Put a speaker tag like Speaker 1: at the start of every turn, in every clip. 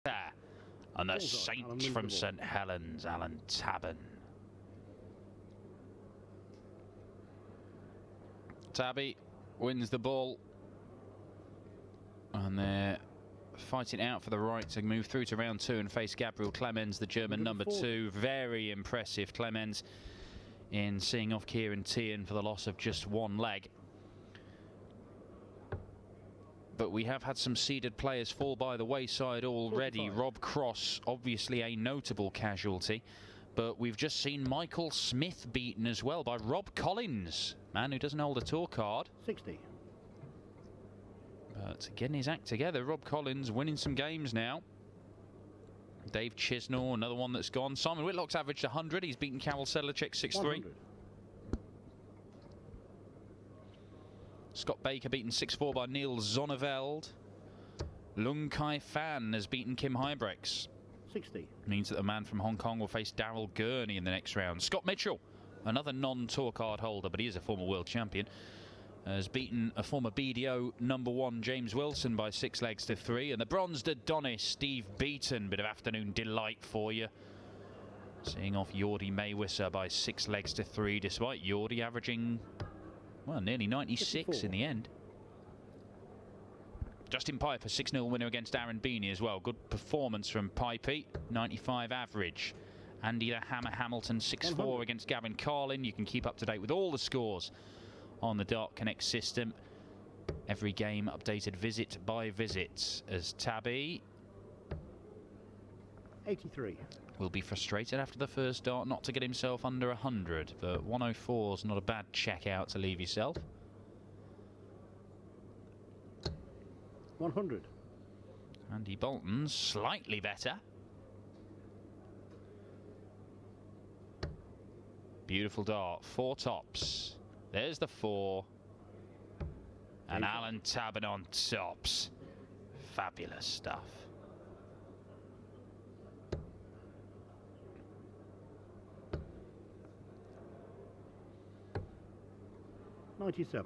Speaker 1: And the Saint from St Helens, Alan Tabern. Tabby wins the ball. And they're fighting out for the right to move through to round 2 and face Gabriel Clemens, the German number 2. Very impressive, Clemens, in seeing off Kieran Tian for the loss of just one leg. But we have had some seeded players fall by the wayside already. 45. Rob Cross, obviously a notable casualty. But we've just seen Michael Smith beaten as well by Rob Collins, man who doesn't hold a tour card.
Speaker 2: 60.
Speaker 1: But getting his act together, Rob Collins winning some games now. Dave Chisnall, another one that's gone. Simon Whitlock's averaged 100. He's beaten Karol Sedlacek 6-3. Scott Baker beaten 6-4 by Neil Zonneveld. Lung Kai Fan has beaten Kim Huybrechts.
Speaker 2: 60.
Speaker 1: Means that the man from Hong Kong will face Daryl Gurney in the next round. Scott Mitchell, another non-tour card holder, but he is a former world champion, has beaten a former BDO number 1 James Wilson by 6 legs to 3. And the bronzed Adonis, Steve Beaton, bit of afternoon delight for you, seeing off Jordi Maywisser by 6 legs to 3, despite Jordi averaging, well, nearly 96 54. In the end. Justin Piper, 6-0 winner against Aaron Beanie as well. Good performance from Pipey, 95 average. Andy the Hammer Hamilton, 6-4 against Gavin Carlin. You can keep up to date with all the scores on the Dart Connect system. Every game updated visit by visit, as Tabby
Speaker 2: 83
Speaker 1: will be frustrated after the first dart not to get himself under 100, but 104 is not a bad check out to leave yourself.
Speaker 2: 100.
Speaker 1: Andy Boulton slightly better. Beautiful dart, 4 tops. There's the 4. And Alan Tabern on tops. Fabulous stuff.
Speaker 2: $97.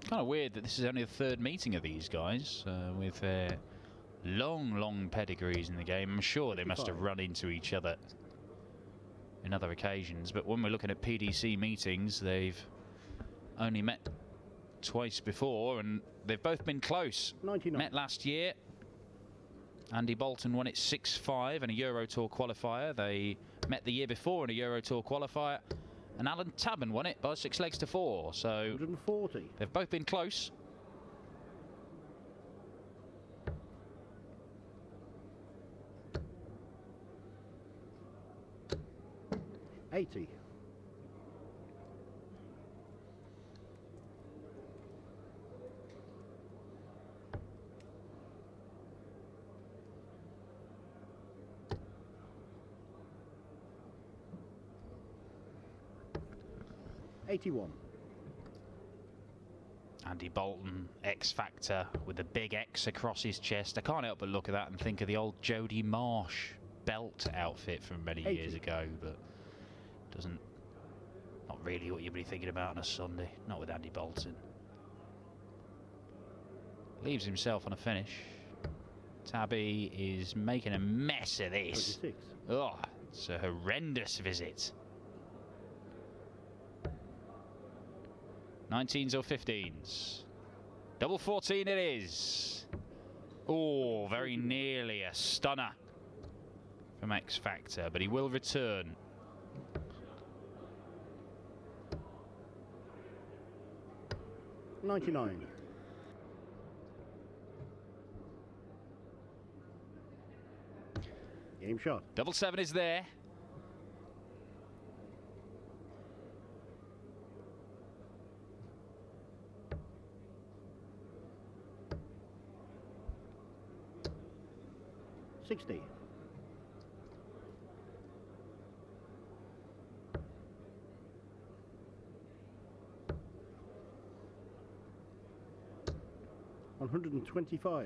Speaker 1: Kind of weird that this is only the 3rd meeting of these guys with their long pedigrees in the game. I'm sure they must have run into each other in other occasions, but when we're looking at PDC meetings, they've only met twice before, and they've both been close.
Speaker 2: 99.
Speaker 1: Met last year. Andy Boulton won it 6-5 in a Euro Tour qualifier. They met the year before in a Euro Tour qualifier, and Alan Tabern won it by 6 legs to 4. So
Speaker 2: 140.
Speaker 1: They've both been close.
Speaker 2: $80. $81.
Speaker 1: Andy Boulton, X Factor, with the big X across his chest. I can't help but look at that and think of the old Jody Marsh belt outfit from many years ago, but not really what you'd be thinking about on a Sunday, not with Andy Boulton. Leaves himself on a finish. Tabby is making a mess of this.
Speaker 2: 26.
Speaker 1: Oh, it's a horrendous visit. 19s or 15s? Double 14 it is. Oh, very nearly a stunner from X Factor, but he will return.
Speaker 2: $99. Game shot.
Speaker 1: Double 7 is there.
Speaker 2: $60. $125.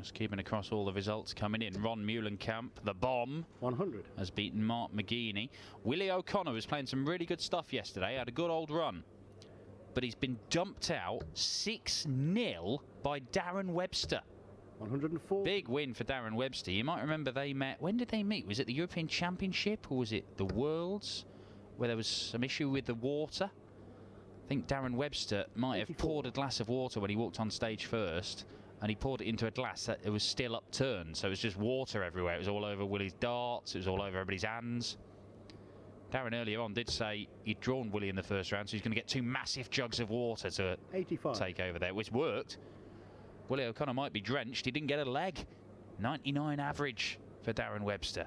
Speaker 1: Just keeping across all the results coming in. Ron Muhlenkamp, the bomb,
Speaker 2: 100.
Speaker 1: has beaten Mark McGeaney. Willie O'Connor was playing some really good stuff yesterday. Had a good old run. But he's been dumped out 6-0 by Darren Webster.
Speaker 2: 104.
Speaker 1: Big win for Darren Webster. You might remember they met. When did they meet? Was it the European Championship or was it the Worlds? Where there was some issue with the water. I think Darren Webster might have
Speaker 2: 84.
Speaker 1: poured a glass of water when he walked on stage first. And he poured it into a glass that it was still upturned. So it was just water everywhere. It was all over Willie's darts. It was all over everybody's hands. Darren earlier on did say he'd drawn Willie in the first round, so he's going to get 2 massive jugs of water to
Speaker 2: 85.
Speaker 1: take over there, which worked. Willie O'Connor might be drenched. He didn't get a leg. 99 average for Darren Webster.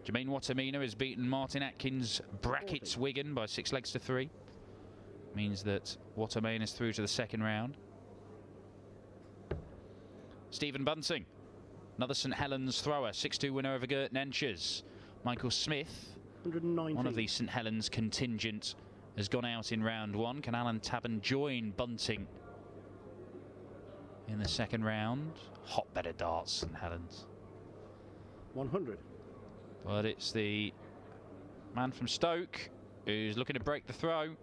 Speaker 1: Jermaine Watamina has beaten Martin Atkins Brackett's Wigan by 6 legs to 3. Means that Watamina is through to the second round. Stephen Bunting, another St Helens thrower, 6-2 winner over Gert Nenches. Michael Smith,
Speaker 2: 119.
Speaker 1: one of the St Helens contingent, has gone out in round 1. Can Alan Tabern join Bunting in the second round? Hotbed of darts, St Helens.
Speaker 2: 100.
Speaker 1: But it's the man from Stoke who's looking to break the throw.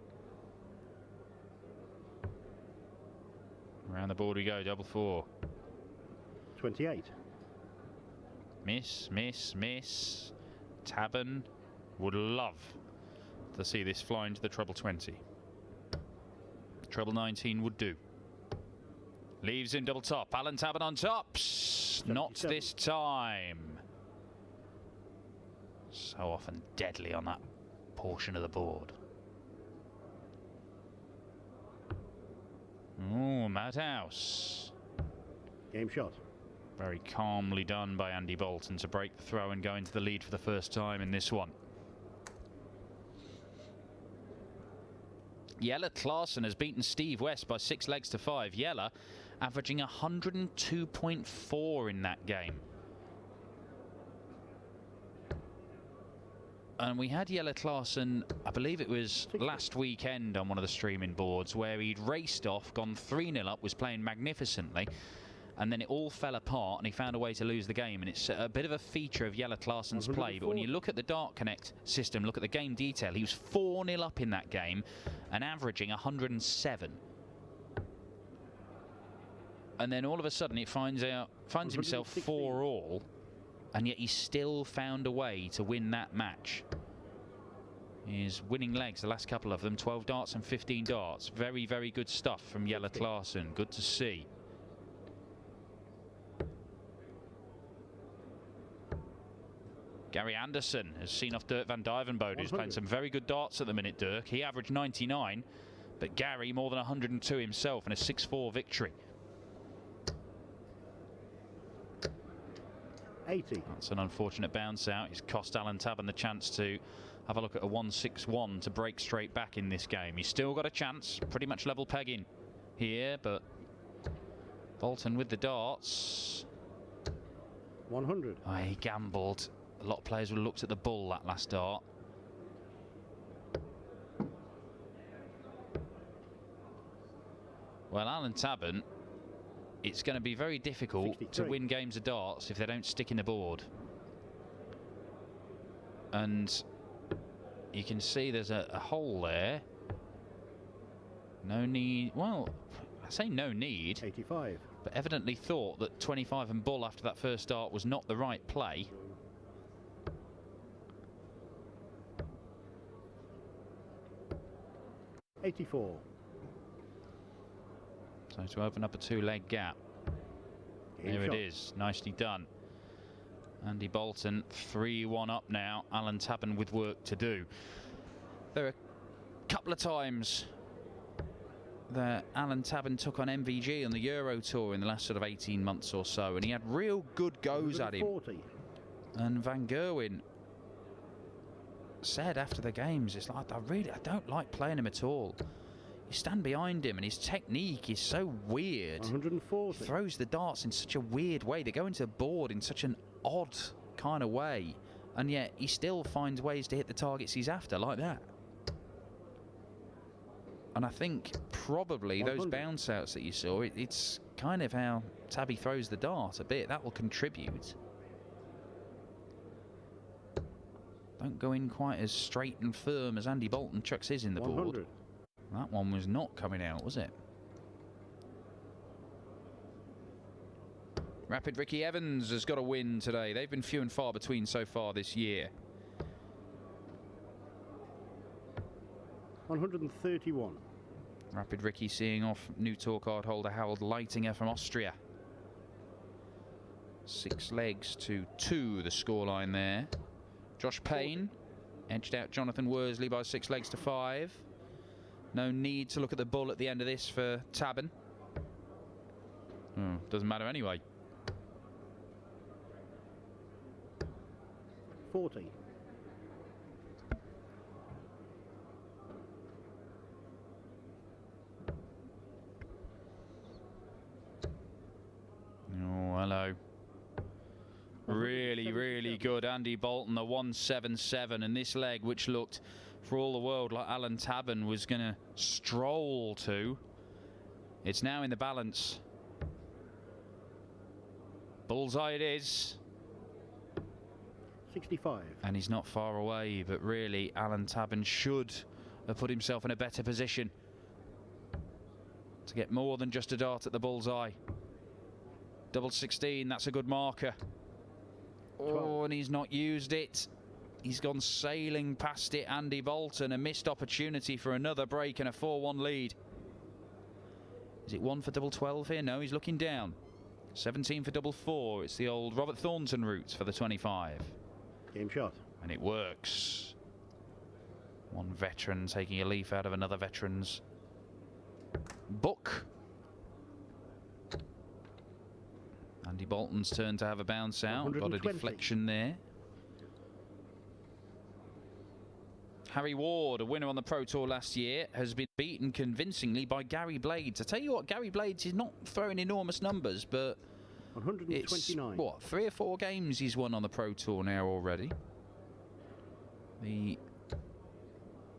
Speaker 1: Around the board we go, double 4.
Speaker 2: 28.
Speaker 1: Miss, miss, miss. Tabern would love to see this fly into the treble 20. Treble 19 would do. Leaves in double top. Alan Tabern on top. Not this time. So often deadly on that portion of the board. Oh, Madhouse.
Speaker 2: Game shot.
Speaker 1: Very calmly done by Andy Boulton to break the throw and go into the lead for the first time in this one. Jelle Klaassen has beaten Steve West by 6 legs to 5. Jelle averaging 102.4 in that game. And we had Jelle Klaassen, I believe it was last weekend on one of the streaming boards, where he'd raced off, gone 3-0 up, was playing magnificently, and then it all fell apart and he found a way to lose the game. And it's a bit of a feature of Jelle Klaassen's play. But when you look at the Dart Connect system, look at the game detail, he was 4-0 up in that game and averaging 107. And then all of a sudden it finds himself 4-all, and yet he still found a way to win that match. He's winning legs, the last couple of them, 12 darts and 15 darts. Very, very good stuff from Jelle Klaassen. Good to see. Gary Anderson has seen off Dirk van Duijvenbode, who's playing some very good darts at the minute, Dirk. He averaged 99, but Gary more than 102 himself in a 6-4 victory.
Speaker 2: 80.
Speaker 1: That's an unfortunate bounce out. He's cost Alan Tabern the chance to have a look at a 1-6-1 to break straight back in this game. He's still got a chance, pretty much level pegging here, but Boulton with the darts.
Speaker 2: 100.
Speaker 1: Oh, he gambled. A lot of players would have looked at the bull that last dart. Well, Alan Tabern, it's going to be very difficult
Speaker 2: 63.
Speaker 1: to win games of darts if they don't stick in the board. And you can see there's a hole there. No need. Well, I say no need.
Speaker 2: 85.
Speaker 1: But evidently thought that 25 and bull after that first dart was not the right play.
Speaker 2: $84.
Speaker 1: So to open up a 2-leg gap.
Speaker 2: Game
Speaker 1: There
Speaker 2: shot.
Speaker 1: it is. Nicely done. Andy Boulton 3-1 up now. Alan Tabern with work to do. There are a couple of times that Alan Tabern took on MVG on the Euro Tour in the last sort of 18 months or so, and he had real good goes at him.
Speaker 2: 140.
Speaker 1: And Van Gerwen said after the games, it's like, I don't like playing him at all. You stand behind him and his technique is so weird.
Speaker 2: 140.
Speaker 1: He throws the darts in such a weird way. They go into the board in such an odd kind of way, and yet he still finds ways to hit the targets he's after like that. And I think probably those bounce outs that you saw, it's kind of how Tabby throws the dart a bit. That will contribute. Don't go in quite as straight and firm as Andy Boulton chucks his in the
Speaker 2: 100.
Speaker 1: board. That one was not coming out, was it? Rapid Ricky Evans has got a win today. They've been few and far between so far this year.
Speaker 2: 131.
Speaker 1: Rapid Ricky seeing off new tour card holder Harold Leitinger from Austria. 6 legs to 2, the scoreline there. Josh Payne edged out Jonathan Worsley by 6 legs to 5. No need to look at the bull at the end of this for Tabern. Doesn't matter anyway.
Speaker 2: 40.
Speaker 1: Oh, hello. Really, really good. Andy Boulton, the 177, and this leg, which looked for all the world like Alan Tabern was going to stroll to. It's now in the balance. Bullseye it is.
Speaker 2: 65.
Speaker 1: And he's not far away, but really Alan Tabern should have put himself in a better position to get more than just a dart at the bullseye. Double 16, that's a good marker. Oh, and he's not used it. He's gone sailing past it, Andy Boulton. A missed opportunity for another break and a 4-1 lead. Is it 1 for double 12 here? No, he's looking down. 17 for double 4. It's the old Robert Thornton route for the 25.
Speaker 2: Game shot.
Speaker 1: And it works. One veteran taking a leaf out of another veteran's book. Andy Boulton's turn to have a bounce out. Got a deflection there. Harry Ward, a winner on the Pro Tour last year, has been beaten convincingly by Gary Blades. I tell you what, Gary Blades is not throwing enormous numbers, but
Speaker 2: 129.
Speaker 1: it's, what, 3 or 4 games he's won on the Pro Tour now already. The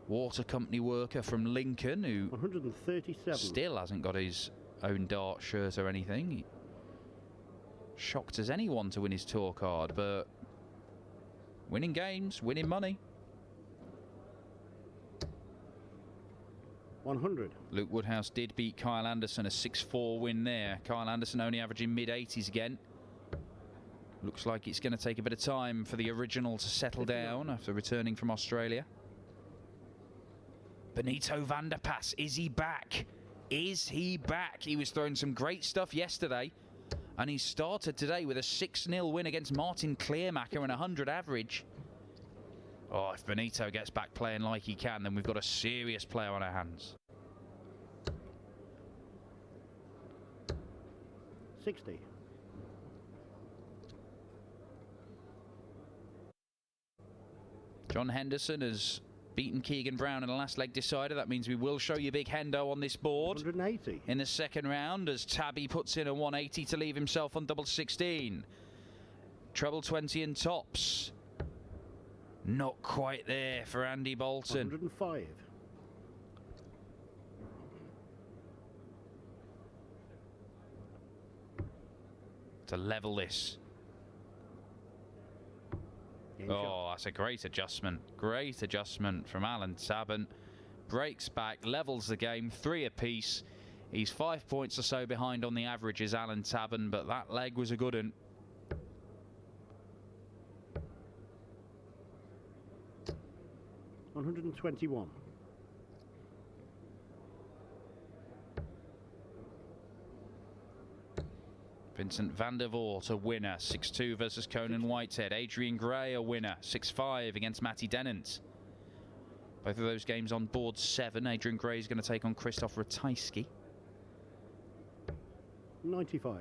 Speaker 1: water company worker from Lincoln, who
Speaker 2: 137.
Speaker 1: still hasn't got his own dart shirt or anything. He, shocked as anyone to win his tour card, but winning games, winning money.
Speaker 2: 100.
Speaker 1: Luke Woodhouse did beat Kyle Anderson, a 6-4 win there. Kyle Anderson only averaging mid-80s again. Looks like it's going to take a bit of time for the original to settle down after returning from Australia. Benito van der Pas, is he back? Is he back? He was throwing some great stuff yesterday, and he started today with a 6-0 win against Martin Kleermacher and 100 average. Oh, if Benito gets back playing like he can, then we've got a serious player on our hands.
Speaker 2: 60.
Speaker 1: John Henderson has beaten Keegan Brown in the last leg decider. That means we will show you Big Hendo on this board
Speaker 2: 180.
Speaker 1: in the second round, as Tabby puts in a 180 to leave himself on double 16. Treble 20 and tops. Not quite there for Andy Boulton.
Speaker 2: 105.
Speaker 1: To level this. Oh, that's a great adjustment. Great adjustment from Alan Tabern. Breaks back, levels the game, 3 apiece. He's 5 points or so behind on the average as Alan Tabern, but that leg was a good one.
Speaker 2: $121.
Speaker 1: Vincent van der Voort, a winner, 6-2 versus Conan Whitehead. Adrian Gray, a winner, 6-5 against Matty Dennant. Both of those games on board 7. Adrian Gray is going to take on Krzysztof Ratajski.
Speaker 2: 95.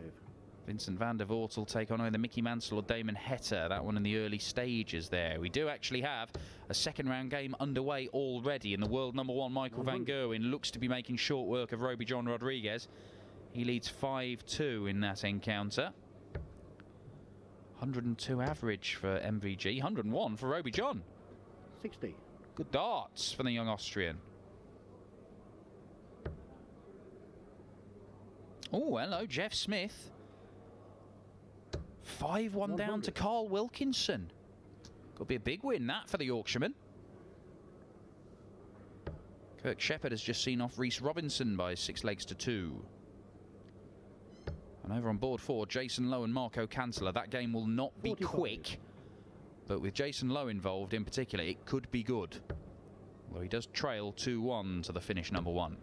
Speaker 1: Vincent van der Voort will take on either Mickey Mansell or Damon Hetter. That one in the early stages there. We do actually have a second round game underway already, and the world #1 Michael van Gerwen looks to be making short work of Roby John Rodriguez. He leads 5-2 in that encounter. 102 average for MVG, 101 for Roby John.
Speaker 2: 60.
Speaker 1: Good darts for the young Austrian. Oh, hello, Jeff Smith. 5-1 down to Carl Wilkinson. Could be a big win, that, for the Yorkshireman. Kirk Shepherd has just seen off Reese Robinson by 6 legs to 2. And over on board 4, Jason Lowe and Marco Canceller. That game will not be
Speaker 2: 45.
Speaker 1: quick, but with Jason Lowe involved in particular, it could be good. Although he does trail 2-1 to the finish number 1.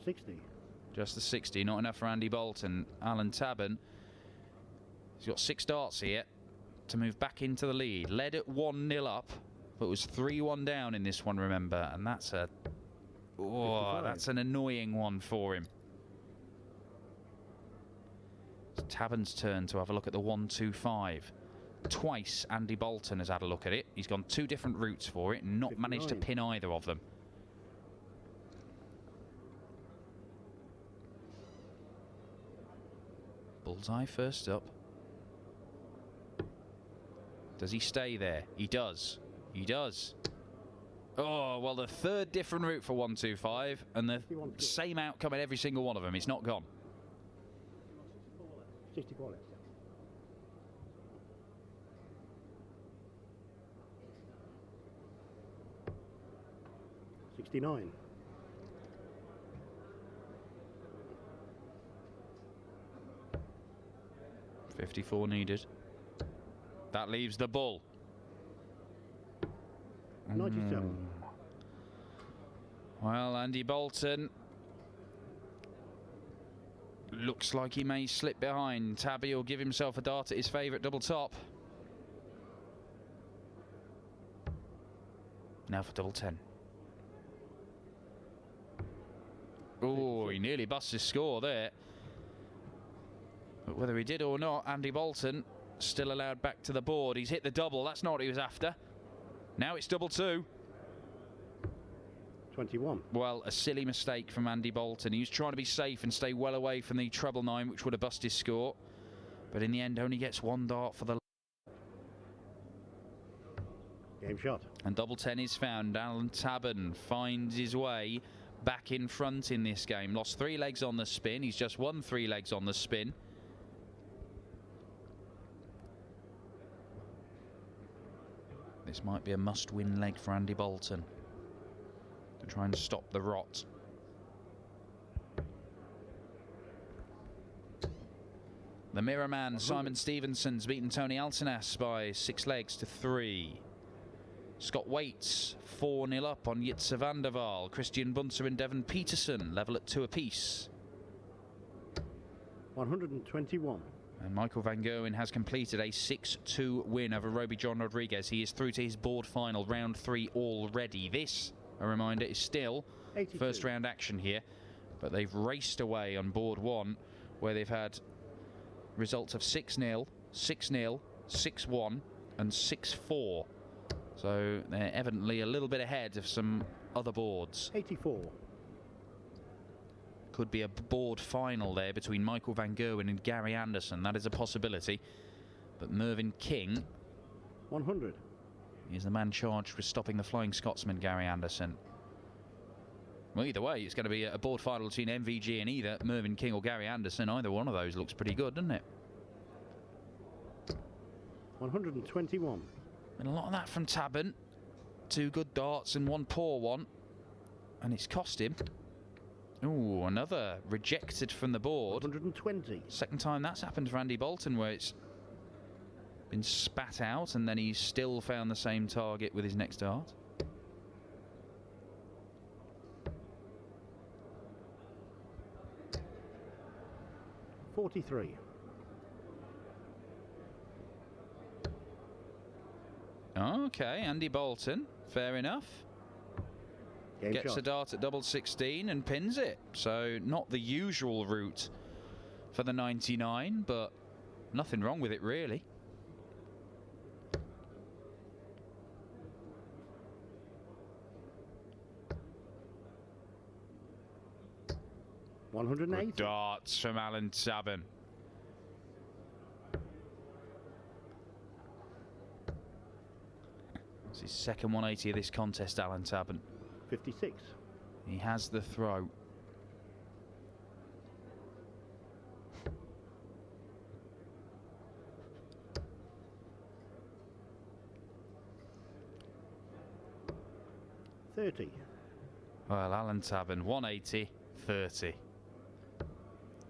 Speaker 2: 60.
Speaker 1: Just the 60, not enough for Andy Boulton. Alan Tabern, he's got 6 darts here to move back into the lead. Led at 1-0 up, but was 3-1 down in this one, remember, and that's a... Oh, that's an annoying one for him. It's Tabern's turn to have a look at the 1-2-5. Twice Andy Boulton has had a look at it. He's gone 2 different routes for it and not
Speaker 2: 59.
Speaker 1: managed to pin either of them. Bullseye first up. Does he stay there? He does. He does. Oh, well, the 3rd different route for 1-2-5 and the same outcome in every single one of them. It's not gone.
Speaker 2: 64 left. $69.
Speaker 1: 54 needed. That leaves the bull.
Speaker 2: 97.
Speaker 1: Well, Andy Boulton looks like he may slip behind. Tabby will give himself a dart at his favourite double top. Now for double 10. Oh, he nearly busts his score there. But whether he did or not, Andy Boulton still allowed back to the board. He's hit the double. That's not what he was after. Now it's double 2.
Speaker 2: 21.
Speaker 1: Well, a silly mistake from Andy Boulton. He was trying to be safe and stay well away from the treble 9, which would have busted his score. But in the end, only gets 1 dart for the...
Speaker 2: Game shot.
Speaker 1: And double 10 is found. Alan Tabern finds his way back in front in this game. Lost 3 legs on the spin. He's just won 3 legs on the spin. This might be a must-win leg for Andy Boulton to try and stop the rot. The Mirror Man, Simon Stevenson's beaten Tony Altenas by 6 legs to 3. Scott Waits 4-0 up on Jitse van der Waal. Christian Bunser and Devon Peterson level at 2 apiece.
Speaker 2: 121.
Speaker 1: And Michael Van Gerwen has completed a 6-2 win over Roby John Rodriguez. He is through to his board final, round 3 already. This, a reminder, is still
Speaker 2: 82.
Speaker 1: first round action here. But they've raced away on board 1, where they've had results of 6-0, 6-0, 6-1 and 6-4. So they're evidently a little bit ahead of some other boards.
Speaker 2: 84.
Speaker 1: Could be a board final there between Michael Van Gerwen and Gary Anderson. That is a possibility. But Mervyn King
Speaker 2: 100.
Speaker 1: is the man charged with stopping the Flying Scotsman, Gary Anderson. Well, either way, it's going to be a board final between MVG and either Mervyn King or Gary Anderson. Either one of those looks pretty good, doesn't it?
Speaker 2: 121.
Speaker 1: And a lot of that from Tabern. 2 good darts and 1 poor one. And it's cost him. Ooh, another rejected from the board.
Speaker 2: 120.
Speaker 1: Second time that's happened for Andy Boulton, where it's been spat out and then he's still found the same target with his next dart.
Speaker 2: $43.
Speaker 1: Okay, Andy Boulton, fair enough.
Speaker 2: Game
Speaker 1: Gets
Speaker 2: shot.
Speaker 1: a dart at double 16 and pins it. So not the usual route for the 99, but nothing wrong with it really.
Speaker 2: $180.
Speaker 1: Darts from Alan Tabern. It's his second 180 of this contest, Alan Tabern.
Speaker 2: 56.
Speaker 1: He has the throw.
Speaker 2: 30.
Speaker 1: Well, Alan Tabern, 180, 30.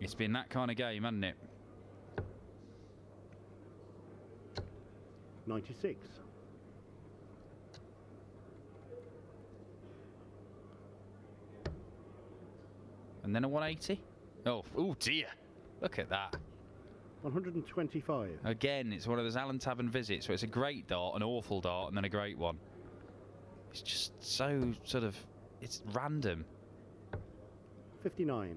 Speaker 1: It's been that kind of game, hasn't it?
Speaker 2: 96.
Speaker 1: And then a 180. Oh dear. Look at that.
Speaker 2: 125.
Speaker 1: Again, it's one of those Alan Tabern visits where it's a great dart, an awful dart, and then a great one. It's just so sort of, it's random.
Speaker 2: 59.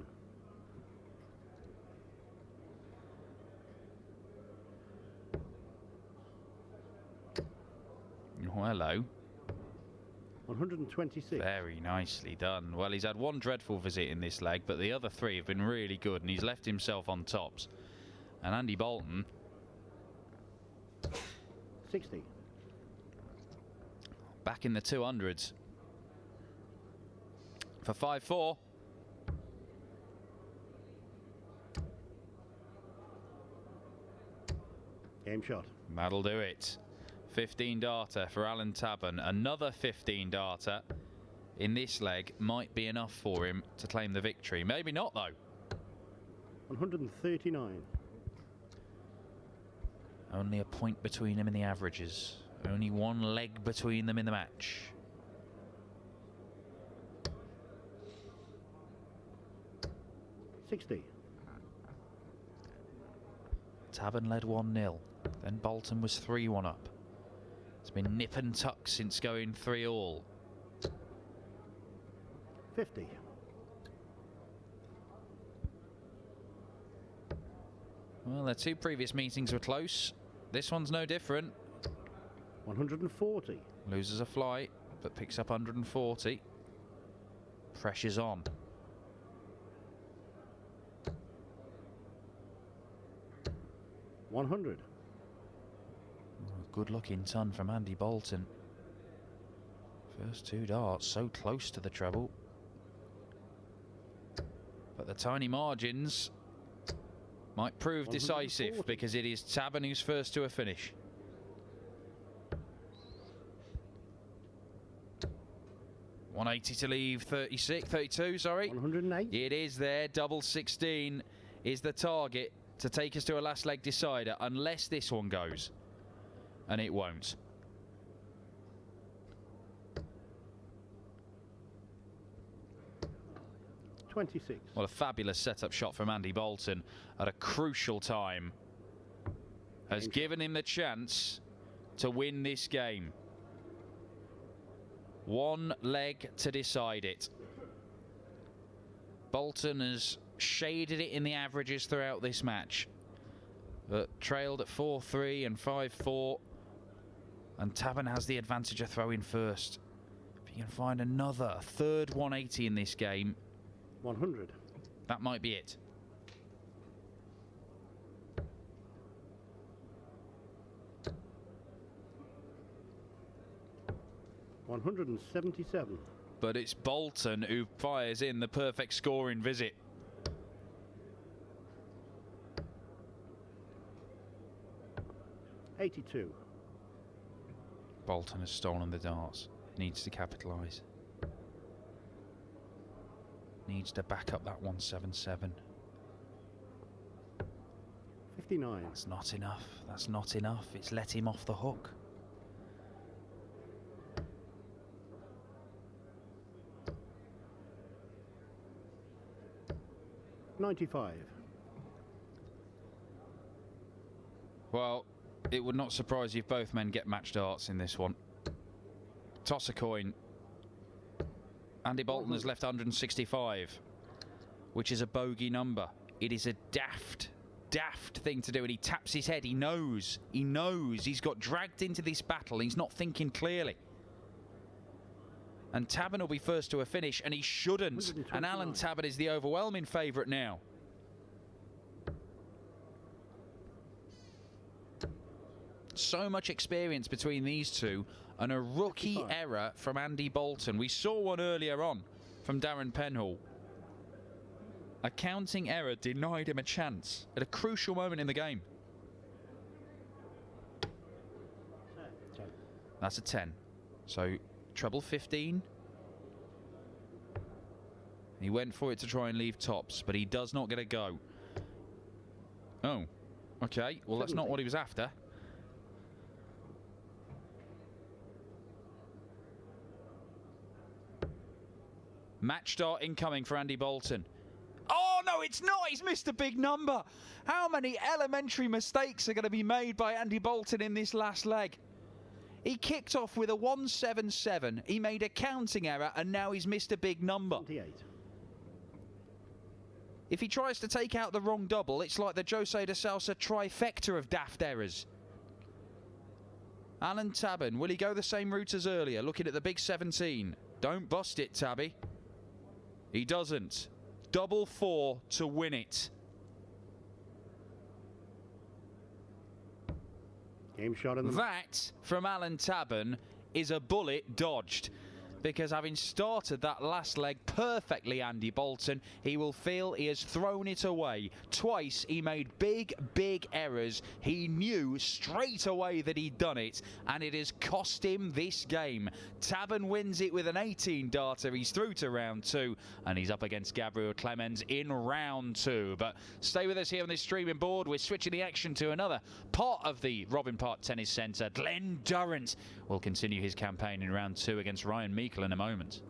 Speaker 1: Oh, hello.
Speaker 2: 126.
Speaker 1: Very nicely done. Well, he's had one dreadful visit in this leg, but the other three have been really good, and he's left himself on tops. And Andy Boulton.
Speaker 2: 60.
Speaker 1: Back in the 200s. For 5-4.
Speaker 2: Game shot.
Speaker 1: That'll do it. 15 darter for Alan Tabern. Another 15 darter in this leg might be enough for him to claim the victory. Maybe not, though.
Speaker 2: 139.
Speaker 1: Only a point between them in the averages. Only one leg between them in the match.
Speaker 2: $60.
Speaker 1: Tabern led 1-0. Then Boulton was 3-1 up. It's been nip and tuck since going 3-all.
Speaker 2: 50.
Speaker 1: Well, their two previous meetings were close. This one's no different.
Speaker 2: 140.
Speaker 1: Loses a flight, but picks up 140. Pressure's on.
Speaker 2: $100.
Speaker 1: Good looking ton from Andy Boulton. First two darts so close to the treble. But the tiny margins might prove decisive, because it is Tabern who's first to a finish. $180 to leave 32, sorry.
Speaker 2: 108.
Speaker 1: It is there. Double 16 is the target to take us to a last leg decider, unless this one goes. And it won't.
Speaker 2: $26.
Speaker 1: Well, a fabulous setup shot from Andy Boulton at a crucial time has given him the chance to win this game. One leg to decide it. Boulton has shaded it in the averages throughout this match, but trailed at 4-3 and 5-4, and Tabern has the advantage of throwing first. If he can find another third 180 in this game,
Speaker 2: 100.
Speaker 1: that might be it.
Speaker 2: $177.
Speaker 1: But it's Boulton who fires in the perfect scoring visit.
Speaker 2: $82.
Speaker 1: Boulton has stolen the darts. Needs to capitalise. Needs to back up that 177.
Speaker 2: 59.
Speaker 1: That's not enough. That's not enough. It's let him off the hook.
Speaker 2: $95.
Speaker 1: Well, it would not surprise you if both men get match darts in this one. Toss a coin. Andy Boulton has left 165, which is a bogey number. It is a daft thing to do, and he taps his head. He knows he's got dragged into this battle. He's not thinking clearly. And Tabern will be first to a finish, and he shouldn't. And Alan Tabern is the overwhelming favourite now. So much experience between these two, and a rookie error from Andy Boulton. We saw one earlier on from Darren Penhall. A counting error denied him a chance at a crucial moment in the game. That's a 10. So treble 15 He went for it to try and leave tops, but he does not get a go. Oh, okay. Well, that's not what he was after. Match start incoming for Andy Boulton. Oh, no, it's not. He's missed a big number. How many elementary mistakes are going to be made by Andy Boulton in this last leg? He kicked off with a 177. He made a counting error, and now he's missed a big number.
Speaker 2: 28.
Speaker 1: If he tries to take out the wrong double, it's like the Jose de Salsa trifecta of daft errors. Alan Tabern, will he go the same route as earlier, looking at the big 17? Don't bust it, Tabby. He doesn't. Double 4 to win it.
Speaker 2: Game shot in the...
Speaker 1: That, from Alan Tabern, is a bullet dodged. Because having started that last leg perfectly, Andy Boulton, he will feel he has thrown it away. Twice he made big, big errors. He knew straight away that he'd done it, and it has cost him this game. Tabern wins it with an 18 darter. He's through to round 2, and he's up against Gabriel Clemens in round 2. But stay with us here on this streaming board. We're switching the action to another part of the Robin Park Tennis Centre. Glenn Durrant will continue his campaign in round 2 against Ryan Meikle in a moment.